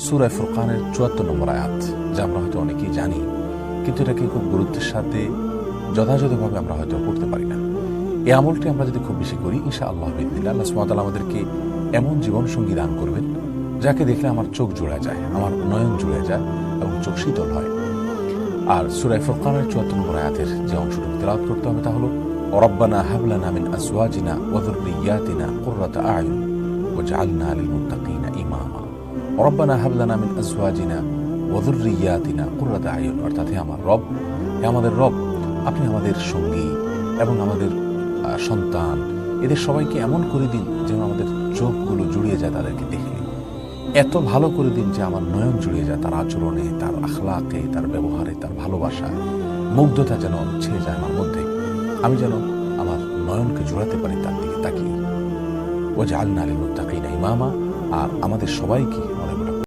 সূরা ফুরকানের ৭৪ নম্বর আয়াত, যা আমরা হয়তো অনেকেই জানি, কিন্তু এটাকে খুব গুরুত্বের সাথে যথাযথভাবে আমরা হয়তো করতে পারি না। এই আমলটি আমরা যদি খুব বেশি করি, ইনশাআল্লাহ বিদিনিল্লাহ আল্লাহ সুবহানাহু ওয়া তাআলা আমাদেরকে এমন জীবনসঙ্গী দান করবেন যাকে দেখলে আমার চোখ জুড়ে যায়, আমার নয়ন জুড়ে যায় এবং চোখ শীতল হয়। আর সূরা ফুরকানের ৭৪ নম্বর আয়াতের যে অংশটুকু তেলাওয়াত করতে হবে তা হলো, রব্বানা হাব লানা মিন আজওয়াজিনা ওয়া যুররিয়্যাতিনা কুররাতা আ'য়ুন ওয়াজআলনা লিল মুত্তাকিনা ইমামা। রব্বানা হাব লানা মিন আজওয়াজিনা ওয়া যুররিয়্যাতিনা কুররাতা আ'য়ুন, অর্থাৎ হে আমার রব, হে আমাদের রব, আপনি আমাদের সঙ্গী এবং আমাদের সন্তান এদের সবাইকে এমন করে দিন যেন আমাদের চোখগুলো জুড়িয়ে যায় তাদেরকে দেখলে, এত ভালো করে দিন যে আমার নয়ন জুড়িয়ে যায় তার আচরণে, তার আখলাকে, তার ব্যবহারে, তার ভালোবাসায়, মুগ্ধতা যেন ছেয়ে যায় আমার মধ্যে, আমি যেন আমার নয়নকে জোড়াতে পারি তার দিকে তাকিয়ে। ওয়াজআলনা লিল মুত্তাকিনা ইমামা, আর আমাদের সবাইকে